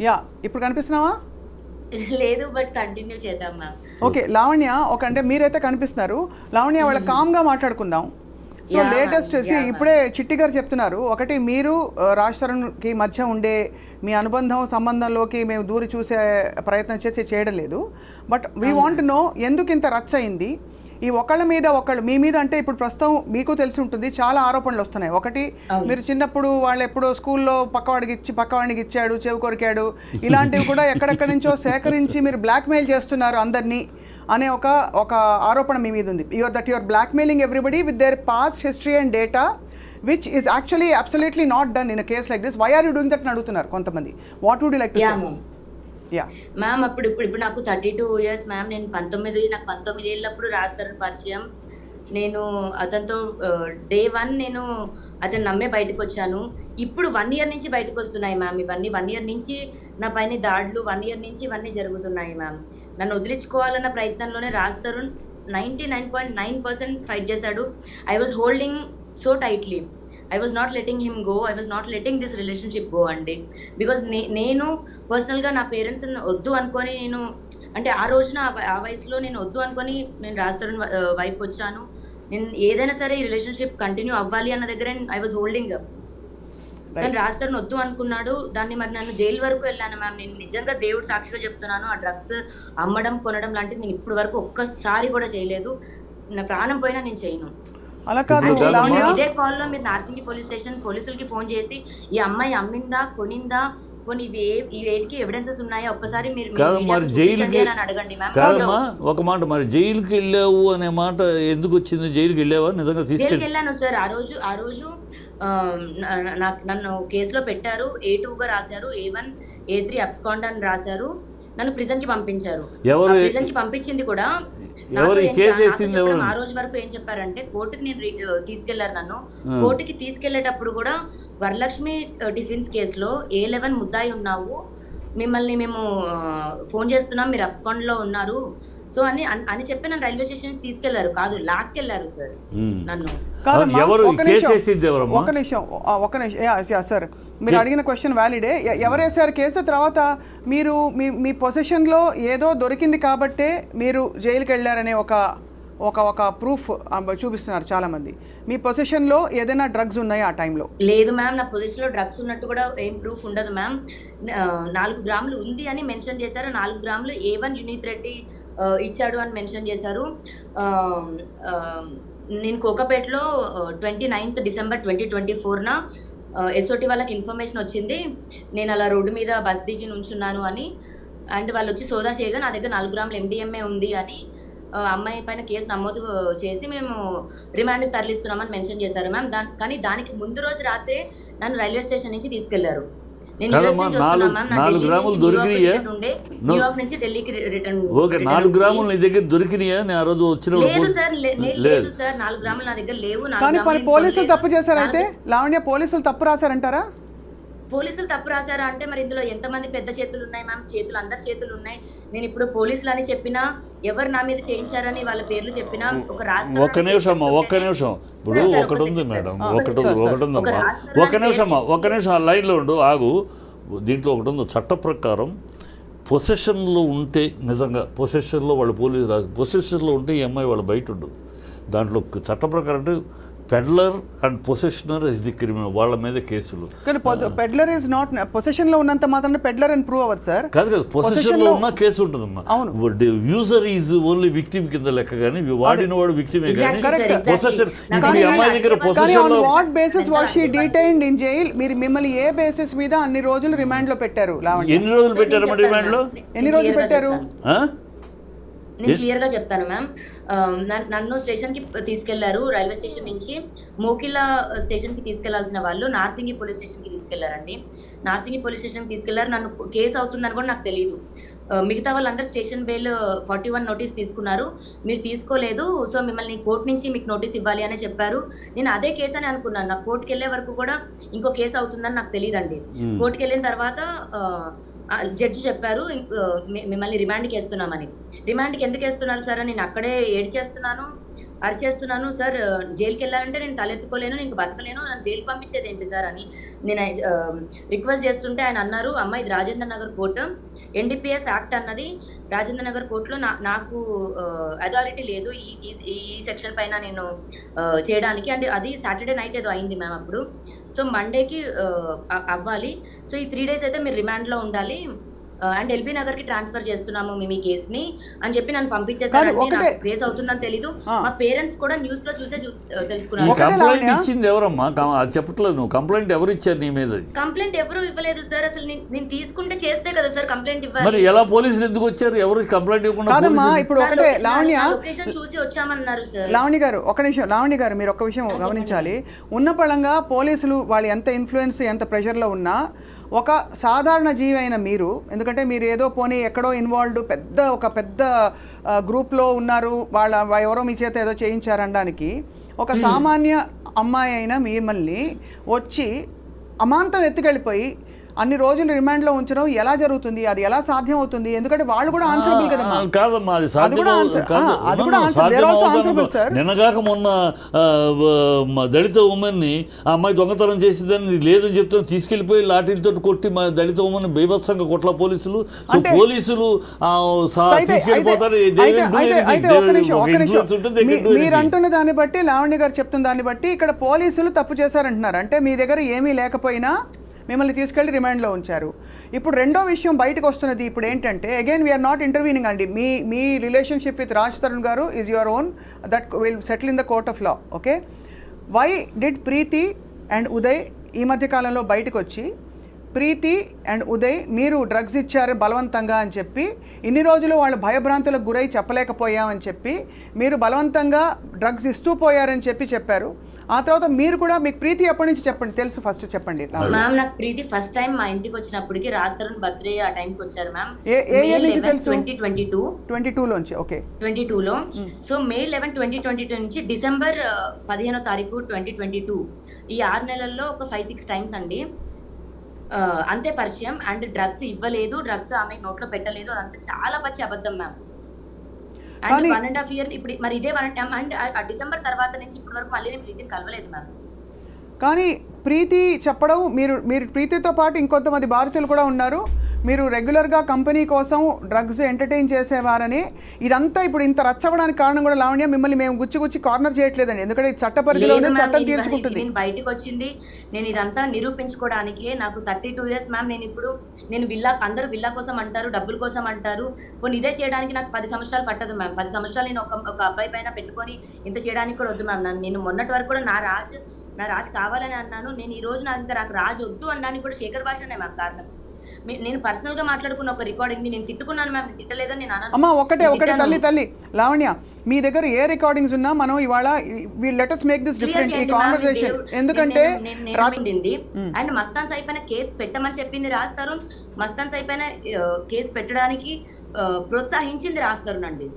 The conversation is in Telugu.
యా, ఇప్పుడు కనిపిస్తున్నావా? లేదు, బట్ కంటిన్యూ చేద్దాం మ్యామ్. ఓకే లావణ్య, అంటే మీరైతే కనిపిస్తున్నారు. లావణ్య, వాళ్ళ కామ్గా మాట్లాడుకుందాం. So Yeah, latest ma'am. Yeah, ఇప్పుడే చిట్టి గారు చెప్తున్నారు, ఒకటి మీరు రాజ్ తరుణ్కి మధ్య ఉండే మీ అనుబంధం సంబంధంలోకి మేము దూరి చూసే ప్రయత్నం చేయడం లేదు. బట్ వీ వాంట్ నో ఎందుకు ఇంత రచ్చ అయింది ఈ ఒకళ్ళ మీద ఒకళ్ళు, మీ మీద. అంటే ఇప్పుడు ప్రస్తుతం మీకు తెలిసి ఉంటుంది చాలా ఆరోపణలు వస్తున్నాయి. ఒకటి, మీరు చిన్నప్పుడు వాళ్ళు ఎప్పుడో స్కూల్లో పక్కవాడికి ఇచ్చాడు, చెవి కొరికాడు, ఇలాంటివి కూడా ఎక్కడెక్కడి నుంచో సేకరించి మీరు బ్లాక్మెయిల్ చేస్తున్నారు అందరినీ అనే ఒక ఆరోపణ మీ మీద ఉంది. That your blackmailing everybody with their past history and data which is actually absolutely not done in a case like this. Why are you doing that అని అడుగుతున్నారు కొంతమంది. What would you like to say? Ma'am, ఇప్పుడు నాకు 32 years మ్యామ్. నేను 19 ఏళ్ళప్పుడు రాజ్ తరుణ్ పరిచయం. నేను అతనితో డే 1 నేను అతను నమ్మే బయటకు వచ్చాను. ఇప్పుడు 1 year నుంచి బయటకు వస్తున్నాయి మ్యామ్ ఇవన్నీ. 1 year నుంచి నా పైన దాడులు, 1 year నుంచి ఇవన్నీ జరుగుతున్నాయి మ్యామ్. నన్ను వదిలించుకోవాలన్న ప్రయత్నంలోనే రాజ్ తరుణ్ 99.9% ఫైట్ చేశాడు. I was holding so tightly. I was not letting him go. I was not letting this relationship go అండి. బికాజ్ నేను పర్సనల్గా నా పేరెంట్స్ వద్దు అనుకొని, నేను అంటే ఆ రోజున ఆ వయసులో నేను వద్దు అనుకొని నేను రాజ్ తరుణ్ వైపు వచ్చాను. నేను ఏదైనా సరే ఈ రిలేషన్షిప్ కంటిన్యూ అవ్వాలి అన్న దగ్గర ఐ వాజ్ హోల్డింగ్ అప్. కానీ రాజ్ తరుణ్ వద్దు అనుకున్నాడు. దాన్ని మరి నన్ను జైలు వరకు వెళ్ళాను మ్యామ్. నేను నిజంగా దేవుడు సాక్షిగా చెప్తున్నాను, ఆ డ్రగ్స్ అమ్మడం కొనడం లాంటిది నేను ఇప్పుడు వరకు ఒక్కసారి కూడా చేయలేదు. నా ప్రాణం పోయినా నేను చేయను. అలా కాదు, ఇదే కాల్లో మీరు నార్సింగి పోలీస్ స్టేషన్ పోలీసులకి ఫోన్ చేసి ఈ అమ్మాయి అమ్మిందా, కొనిందా, పోనీ ఈ వేటికి ఎవిడెన్సెస్ ఉన్నాయా ఒక్కసారి మీరు అడగండి మ్యామ్. ఒక మాట, మరి జైలుకి వెళ్ళావు అనే మాట ఎందుకు వచ్చింది? జైలుకి వెళ్ళావా? నిజంగా జైలుకి వెళ్ళాను సార్. ఆ రోజు నన్ను కేసులో పెట్టారు. A2గా రాశారు, A1 A3 అబ్స్కాండ్ అని రాశారు. నన్ను ప్రిజన్ కి పంపించారు. ప్రిజన్ కి పంపించింది కూడా ఆ రోజు వరకు ఏం చెప్పారంటే, కోర్టుకి నేను తీసుకెళ్లారు. నన్ను కోర్టుకి తీసుకెళ్లేటప్పుడు కూడా వరలక్ష్మి టిఫిన్స్ కేసులో A11 ముద్దాయి ఉన్నావు, మిమ్మల్ని మేము ఫోన్ చేస్తున్నాం, మీరు అబ్స్కాండ్ లో ఉన్నారు సో అని చెప్పి నన్ను రైల్వే స్టేషన్ తీసుకెళ్లారు. కాదు, లాక్కెళ్లారు సార్ నన్ను. ఒక నిమిషం సార్, మీరు అడిగిన క్వశ్చన్ వ్యాలిడే. ఎవరు వేసారు కేసు? తర్వాత మీరు మీ పొజిషన్లో ఏదో దొరికింది కాబట్టే మీరు జైలుకి వెళ్ళారనే ఒక ప్రూఫ్ చూపిస్తున్నారు చాలా మంది. మీ పొజిషన్లో ఏదైనా డ్రగ్స్ ఉన్నాయా ఆ టైంలో? లేదు మ్యామ్, నా పొజిషన్లో డ్రగ్స్ ఉన్నట్టు కూడా ఏం ప్రూఫ్ ఉండదు మ్యామ్. 4 గ్రాములు ఉంది అని మెన్షన్ చేశారు. 4 గ్రాములు A1 యునీత్ రెడ్డి ఇచ్చాడు అని మెన్షన్ చేశారు. నేను కోకాపేటలో 29th December 2024న SOT వాళ్ళకి ఇన్ఫర్మేషన్ వచ్చింది, నేను అలా రోడ్డు మీద బస్ దిగి నుంచున్నాను అని. అండ్ వాళ్ళు వచ్చి సోదా చేయగా నా దగ్గర 4 గ్రాములు MDMA ఉంది అని అమ్మాయి పైన కేసు నమోదు చేసి మేము రిమాండ్కి తరలిస్తున్నామని మెన్షన్ చేశారు మ్యామ్. కానీ దానికి ముందు రోజు రాత్రే నన్ను రైల్వే స్టేషన్ నుంచి తీసుకెళ్లారు. నేను న్యూయార్క్ నుంచి ఢిల్లీకి రిటర్న్. 4 గ్రాములు నీ దగ్గర దొరికినాయా? ఆ రోజు వచ్చిన లేదు సార్, లేదు సార్, 4 గ్రాములు నా దగ్గర లేవు. కానీ పోలీసులు తప్పు చేశారు. అయితే లావణ్య, పోలీసులు తప్పు రాశారంటారా? పోలీసులు తప్పు రాశారా అంటే మరి ఇందులో ఎంతమంది పెద్ద చేతులు ఉన్నాయి మ్యామ్? చేతులు, అందరి చేతులు ఉన్నాయి. నేను ఇప్పుడు పోలీసులు అని చెప్పినా, ఎవరు నా మీద చేయించారని వాళ్ళ పేర్లు చెప్పినా, ఒక రాష్ట్రం. ఒక్క నిమిషం ఇప్పుడు ఒకటి ఉంది మేడం, ఒకటి ఉందమ్మా. ఒక్క నిమిషం ఆ లైన్లో ఉండు, ఆగు. దీంట్లో ఒకటి ఉంది, చట్ట ప్రకారం పొసెషన్లో ఉంటే, నిజంగా పొసెషన్లో వాళ్ళు పోలీసు రాదు, పొసెషన్లో ఉంటే ఈ అమ్మాయి వాళ్ళు బయట ఉండు. దాంట్లో చట్ట ప్రకారం అంటే peddler and possessioner is the criminal, వాళ్ళ మీద కేసులు. కానీ పెడ్లర్ ఇస్ నాట్ పొసెషన్ లో ఉన్నంత మాత్రం పెడ్లర్ అని ప్రూవ్ అవ్వదు సార్. కాదు, పొసెషన్ లో ఉన్న కేసు ఉంటుందమ్మా. యూజర్ ఈజ్ ఓన్లీ విక్టిమ్ కింద లెక్క, కానీ వాడిన వాడు విక్టిమే. కానీ పొసెషన్, ఇప్పుడు ఈ అమ్మాయి దగ్గర పొసెషన్ లో what basis was she detained in jail? మీరు మిమ్మల్ని ఏ బేసిస్ మీద అన్ని రోజులు రిమాండ్ లో పెట్టారు? ఎన్ని రోజులు పెట్టారు రిమాండ్ లో? ఎన్ని రోజులు పెట్టారు? నేను క్లియర్గా చెప్తాను మ్యామ్. నన్ను స్టేషన్కి తీసుకెళ్లారు. రైల్వే స్టేషన్ నుంచి మోకిలా స్టేషన్కి తీసుకెళ్లాల్సిన వాళ్ళు నార్సింగి పోలీస్ స్టేషన్కి తీసుకెళ్లారండి. నార్సింగి పోలీస్ స్టేషన్కి తీసుకెళ్లారు. నన్ను కేసు అవుతుందని కూడా నాకు తెలియదు. మిగతా వాళ్ళందరూ స్టేషన్ బెయిల్ 41 నోటీస్ తీసుకున్నారు, మీరు తీసుకోలేదు, సో మిమ్మల్ని కోర్టు నుంచి మీకు నోటీస్ ఇవ్వాలి అని చెప్పారు. నేను అదే కేసు అని అనుకున్నాను. నాకు కోర్టుకి వెళ్ళే వరకు కూడా ఇంకో కేసు అవుతుందని నాకు తెలియదండి. కోర్టుకి వెళ్ళిన తర్వాత జడ్జి చెప్పారు మిమ్మల్ని రిమాండ్కి వేస్తున్నామని. రిమాండ్కి ఎందుకు వేస్తున్నారు సార్ అని నేను అక్కడే ఏడ్చేస్తున్నాను. అరిచేస్తున్నాను, సార్ జైలుకి వెళ్ళాలంటే నేను తలెత్తుకోలేను, నేను బతకలేను, నన్ను జైలుకి పంపించేది ఏంటి సార్ అని నేను రిక్వెస్ట్ చేస్తుంటే ఆయన అన్నారు, అమ్మ ఇది Rajendra Nagar court, NDPS act అన్నది రాజేంద్ర నగర్ కోర్టులో నాకు అథారిటీ లేదు ఈ సెక్షన్ పైన నేను చేయడానికి. అండ్ అది సాటర్డే నైట్ ఏదో అయింది మ్యామ్ అప్పుడు. సో మండేకి అవ్వాలి. సో ఈ 3 days అయితే మీరు రిమాండ్లో ఉండాలి అండ్ ఎల్బీ నగర్ కి ట్రాన్స్ఫర్ చేస్తున్నాము మేము ఈ కేసుని అని చెప్పి నన్ను పంపించేసారు. కేసు అవుతుందని తెలీదు. మా పేరెంట్స్ కూడా న్యూస్ లో చూసే తెలుసుకున్నారు. కంప్లైంట్ ఇచ్చింది ఎవరమ్మా? చెప్పట్లేదు నువ్వు. కంప్లైంట్ ఎవరు ఇచ్చారు నీ మీద? కంప్లైంట్ ఎవరు ఇవ్వలేదు సార్. అసలు నేను తీసుకుంటే చేస్తే కదా సార్ కంప్లైంట్ ఇవ్వాలి. మరి ఎలా పోలీసులు ఎందుకు వచ్చారు? ఎవరు కంప్లైంట్ ఇవ్వకుండా? ఇప్పుడు ఒకటే లావణ్య లొకేషన్ చూసి వచ్చామన్నారు సార్. లావణ్య గారు ఒక నిమిషం, లావణ్య గారు మీరు ఒక విషయం గమనించాలి. ఉన్న పళంగా పోలీసులు వాళ్ళు ఎంత ఇన్ఫ్లుయెన్స్ ఎంత ప్రెషర్లో ఉన్నా ఒక సాధారణ జీవి అయిన మీరు, ఎందుకంటే మీరు ఏదో పోనీ ఎక్కడో ఇన్వాల్వ్డ్ ఒక పెద్ద గ్రూప్లో ఉన్నారు, ఎవరో మీ చేత ఏదో చేయించారనడానికి, ఒక సామాన్య అమ్మాయి అయిన మిమ్మల్ని వచ్చి అమాంతం ఎత్తుకెళ్ళిపోయి అన్ని రోజులు రిమాండ్లో ఉంచడం ఎలా జరుగుతుంది? అది ఎలా సాధ్యం అవుతుంది? ఎందుకంటే వాళ్ళు కూడా ఆన్సరబుల్ కదమ్మా. కాదమ్మా, అది నిన్నగాక మొన్న దళిత ఉమెన్ని ఆ అమ్మాయి దొంగతనం చేసిందని లేదని చెప్తే తీసుకెళ్లిపోయి లాఠీలతో కొట్టి మా దళిత ఉమెన్ బీభత్సంగా కొట్ల పోలీసులు. సో పోలీసులు తీసుకెళ్ళిపోతారు. మీరు అంటున్న దాన్ని బట్టి, లావణ్య గారు చెప్తున్న దాన్ని బట్టి ఇక్కడ పోలీసులు తప్పు చేశారంటున్నారు. అంటే మీ దగ్గర ఏమీ లేకపోయినా మిమ్మల్ని తీసుకెళ్ళి రిమాండ్లో ఉంచారు. ఇప్పుడు రెండో విషయం బయటకు వస్తున్నది ఇప్పుడు ఏంటంటే, అగైన్ వీఆర్ నాట్ ఇంటర్వ్యూనింగ్ అండి. మీ రిలేషన్షిప్ విత్ రాజ్ తరుణ్ గారు is your own, that will settle in the court of law. Okay, why did Preethi and Uday ఈ మధ్యకాలంలో బయటకు వచ్చి ప్రీతి అండ్ ఉదయ్ మీరు డ్రగ్స్ ఇచ్చారు బలవంతంగా అని చెప్పి, ఇన్ని రోజులు వాళ్ళు భయభ్రాంతులకు గురై చెప్పలేకపోయామని చెప్పి మీరు బలవంతంగా డ్రగ్స్ ఇస్తూ పోయారని చెప్పారు. ఆ తర్వాత మీరు కూడా, మీకు ప్రీతి ఎప్పటి నుంచి చెప్పండి తెలుసు, ఫస్ట్ చెప్పండి. మ్యామ్ నాకు ప్రీతి ఫస్ట్ టైం మా ఇంటికి వచ్చినప్పటికి రాజ్ తరుణ్ బర్త్డే ఆ టైంకి వచ్చారు మ్యామ్. ఏ ఇయర్ నుంచి తెలుసు? 2022 లోంచి. ఓకే, 22లో. సో May 11, 2022 నుంచి December 15వ తారీఖు 2022 ఈ 6 నెలల్లో ఒక 5-6 టైమ్స్ అండి అంతే పరిచయం. అండ్ డ్రగ్స్ ఇవ్వలేదు, డ్రగ్స్ ఆమె నోట్లో పెట్టలేదు, అదంతా చాలా పచ్చి అబద్ధం మ్యామ్. అండ్ 1.5 year ఇప్పుడు మరి ఇదే అండ్ డిసెంబర్ తర్వాత నుంచి ఇప్పటి వరకు మళ్ళీ నేను ప్రీతిని కలవలేదు మ్యామ్. కానీ ప్రీతి చెప్పడం, మీరు ప్రీతితో పాటు ఇంకొంతమంది భారతీయులు కూడా ఉన్నారు, మీరు రెగ్యులర్గా కంపెనీ కోసం డ్రగ్స్ ఎంటర్టైన్ చేసేవారని, ఇదంతా ఇప్పుడు ఇంత రచ్చవడానికి కారణం కూడా లావణ్య, మిమ్మల్ని మేము గుచ్చి కార్నర్ చేయట్లేదండి, ఎందుకంటే చట్ట పరిధిలోనే చట్టం తీర్చుకుంటుంది. నేను బయటకు వచ్చింది నేను ఇదంతా నిరూపించుకోవడానికి. నాకు 32 years మ్యామ్. నేను అందరూ విల్లా కోసం అంటారు, డబ్బుల కోసం అంటారు. కొన్ని ఇదే చేయడానికి నాకు 10 సంవత్సరాలు పట్టదు మ్యామ్. 10 సంవత్సరాలు నేను ఒక అబ్బాయి పైన పెట్టుకొని ఇంత చేయడానికి కూడా వద్దు మ్యామ్. నేను మొన్నటి వరకు కూడా నా రాజు కావాలని అన్నాను. నేను ఈ రోజు నాకు రాజు వద్దు అనడానికి కూడా శేఖర్ భాషనే మ్యామ్ కారణం. నేను పర్సనల్ గా మాట్లాడుకున్న ఒక రికార్డింగ్ నేను తిట్టుకున్నాను మ్యామ్. నేను తిట్టలేదని నేను అన్నాను. అమ్మా ఒకటే తల్లి లావణ్య, మీ దగ్గర ఏ రికార్డింగ్స్ ఉన్నా మనం ఇవాళ let us make this different ఈ కాన్వర్సేషన్. ఎందుకంటే అండ్ మస్తాన్ సాయి పైన కేసు పెట్టమని చెప్పింది రాజ్ తరుణ్. మస్తాన్ సాయి పైన కేసు పెట్టడానికి ప్రోత్సహించింది రాజ్ తరుణ్ అండి.